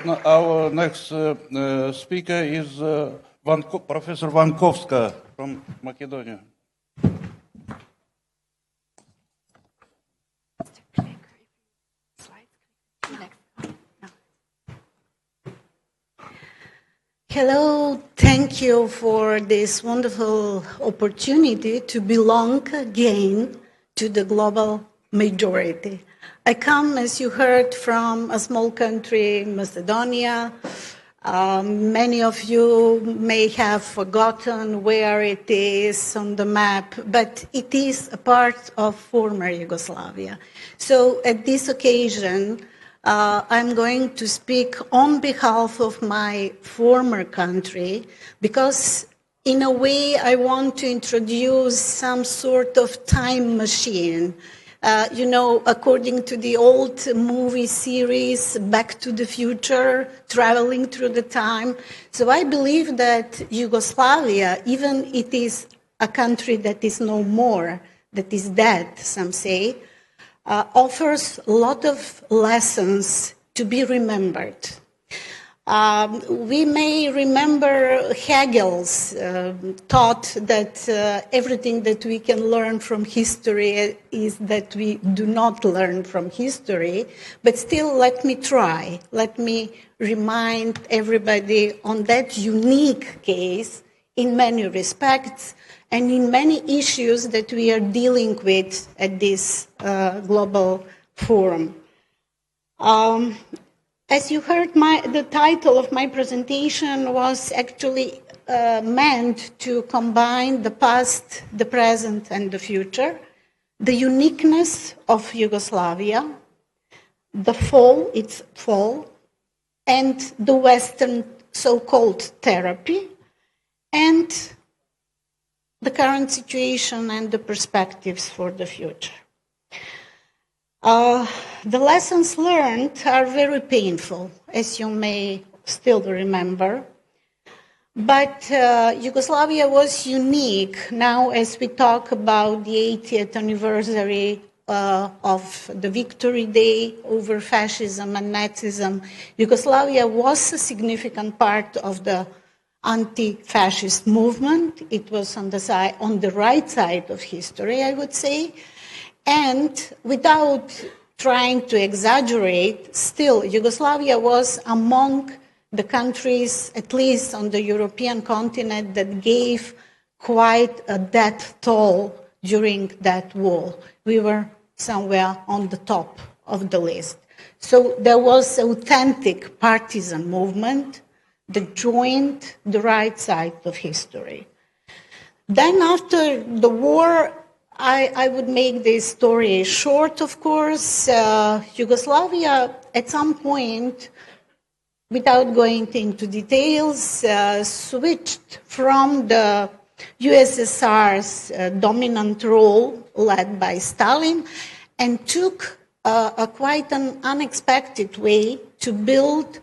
Our next speaker is Professor Vankovska from Macedonia. Hello, thank you for this wonderful opportunity to belong again to the global majority. I come, as you heard, from a small country, Macedonia. Many of you may have forgotten where it is on the map, but it is a part of former Yugoslavia. So at this occasion, I'm going to speak on behalf of my former country because, in a way, I want to introduce some sort of time machine. According to the old movie series, Back to the Future, traveling through the time. So I believe that Yugoslavia, even it is a country that is no more, that is dead, some say, offers a lot of lessons to be remembered. We may remember Hegel's thought that everything that we can learn from history is that we do not learn from history, but still let me try. Let me remind everybody on that unique case in many respects and in many issues that we are dealing with at this global forum. As you heard, the title of my presentation was actually meant to combine the past, the present, and the future, the uniqueness of Yugoslavia, its fall, and the Western so-called therapy, and the current situation and the perspectives for the future. The lessons learned are very painful, as you may still remember. But Yugoslavia was unique now as we talk about the 80th anniversary of the Victory Day over fascism and Nazism. Yugoslavia was a significant part of the anti-fascist movement. It was on the right side of history, I would say. And without trying to exaggerate, still, Yugoslavia was among the countries, at least on the European continent, that gave quite a death toll during that war. We were somewhere on the top of the list. So there was authentic partisan movement that joined the right side of history. Then after the war, I would make this story short, of course. Yugoslavia, at some point, without going into details, switched from the USSR's dominant role led by Stalin and took quite an unexpected way to build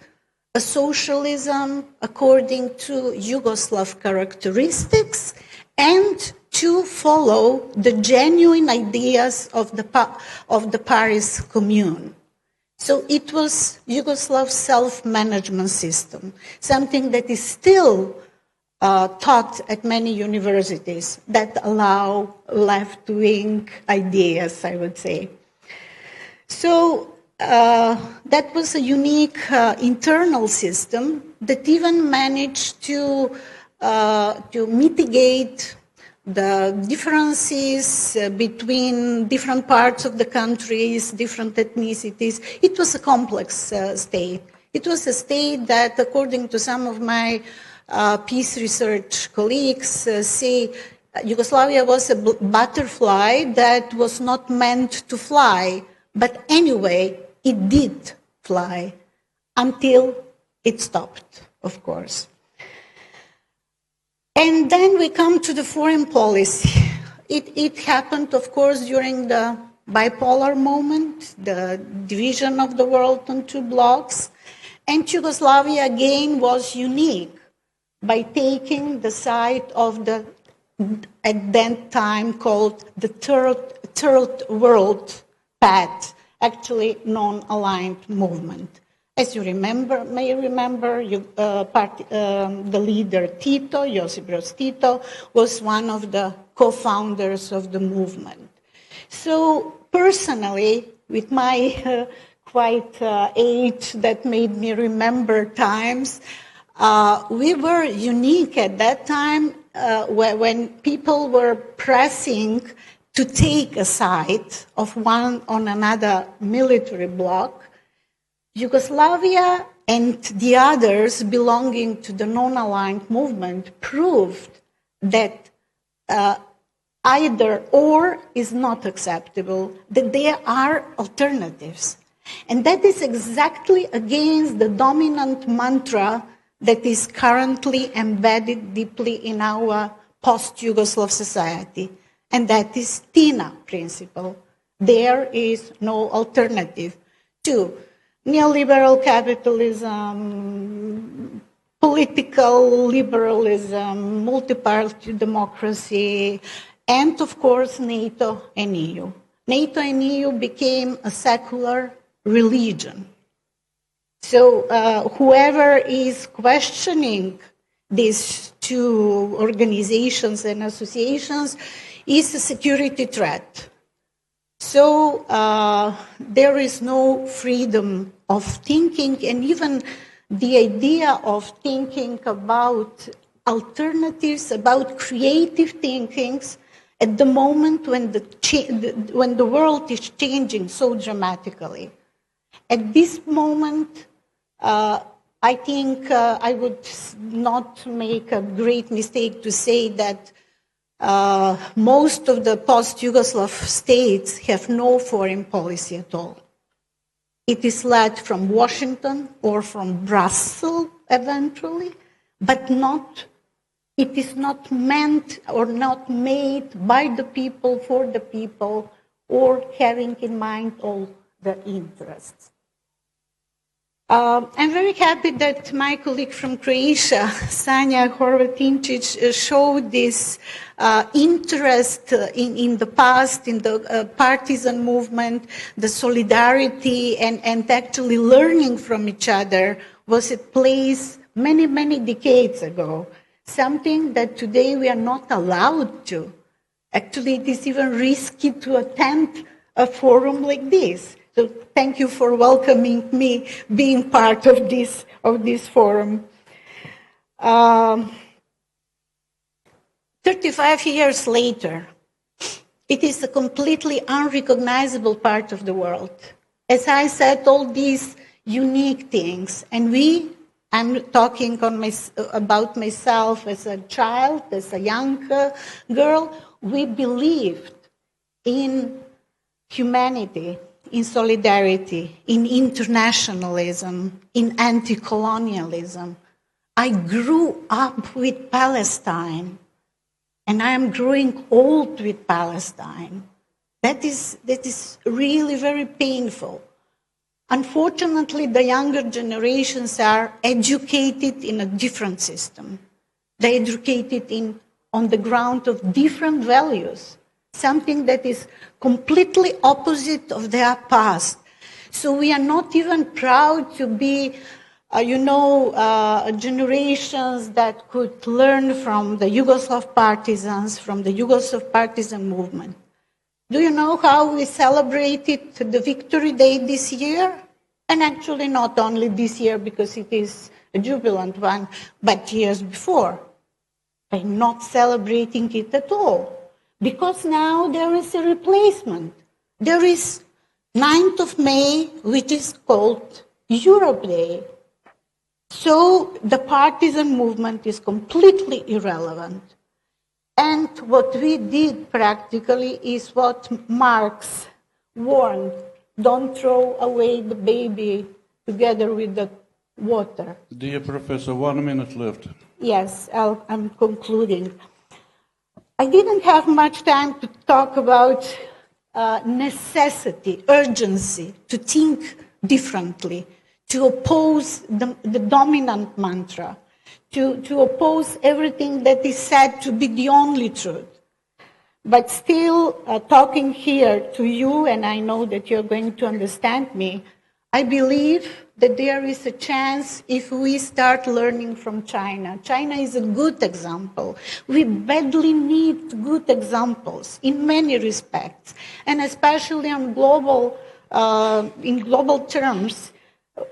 a socialism according to Yugoslav characteristics and to follow the genuine ideas of the Paris Commune. So it was Yugoslav's self-management system, something that is still taught at many universities that allow left-wing ideas, I would say. So that was a unique internal system that even managed to mitigate the differences between different parts of the countries, different ethnicities. It was a complex state. It was a state that, according to some of my peace research colleagues, say Yugoslavia was a butterfly that was not meant to fly, but anyway, it did fly until it stopped, of course. And then we come to the foreign policy. It happened, of course, during the bipolar moment, the division of the world on two blocks. And Yugoslavia, again, was unique by taking the side of the, at that time, called the third world path, actually non-aligned movement. As you may remember, the leader Tito, Josip Broz Tito, was one of the co-founders of the movement. So personally, with my quite age that made me remember times, we were unique at that time when people were pressing to take a side of one on another military bloc. Yugoslavia and the others belonging to the non-aligned movement proved that either or is not acceptable, that there are alternatives. And that is exactly against the dominant mantra that is currently embedded deeply in our post-Yugoslav society, and that is TINA principle. There is no alternative to neoliberal capitalism, political liberalism, multi-party democracy, and of course NATO and EU. NATO and EU became a secular religion. So whoever is questioning these two organizations and associations is a security threat. So there is no freedom of thinking, and even the idea of thinking about alternatives, about creative thinkings, at the moment when the world is changing so dramatically. At this moment, I think I would not make a great mistake to say that most of the post-Yugoslav states have no foreign policy at all. It is led from Washington or from Brussels eventually, but it is not meant or not made by the people, for the people, or having in mind all the interests. I'm very happy that my colleague from Croatia, Sanja Horvatinčić, showed this interest in the past, in the partisan movement, the solidarity, and actually learning from each other was at place many, many decades ago. Something that today we are not allowed to. Actually, it is even risky to attend a forum like this. So thank you for welcoming me being part of this forum. 35 years later, it is a completely unrecognizable part of the world. As I said, all these unique things, and I'm talking about myself as a child, as a young girl, we believed in humanity, in solidarity, in internationalism, in anti-colonialism. I grew up with Palestine, and I am growing old with Palestine. That is really very painful. Unfortunately, the younger generations are educated in a different system. They're educated on the ground of different values, something that is completely opposite of their past. So we are not even proud to be, generations that could learn from the Yugoslav partisans, from the Yugoslav partisan movement. Do you know how we celebrated the Victory Day this year? And actually not only this year because it is a jubilant one, but years before. By not celebrating it at all. Because now there is a replacement. There is 9th of May, which is called Europe Day. So the partisan movement is completely irrelevant. And what we did practically is what Marx warned: don't throw away the baby together with the water. Dear Professor, 1 minute left. Yes, I'm concluding. I didn't have much time to talk about necessity, urgency, to think differently, to oppose the dominant mantra, to oppose everything that is said to be the only truth. But still, talking here to you, and I know that you're going to understand me, I believe that there is a chance if we start learning from China. China is a good example. We badly need good examples in many respects, and especially on in global terms,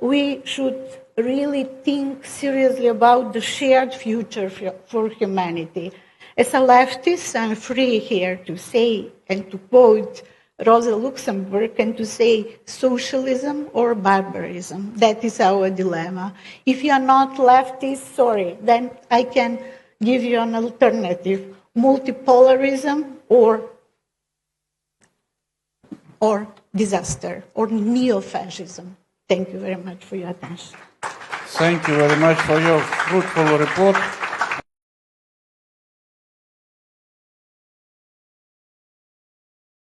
we should really think seriously about the shared future for humanity. As a leftist, I'm free here to say and to quote Rosa Luxemburg and to say socialism or barbarism. That is our dilemma. If you are not leftist, sorry, then I can give you an alternative, multipolarism or disaster or neo-fascism. Thank you very much for your attention. Thank you very much for your fruitful report.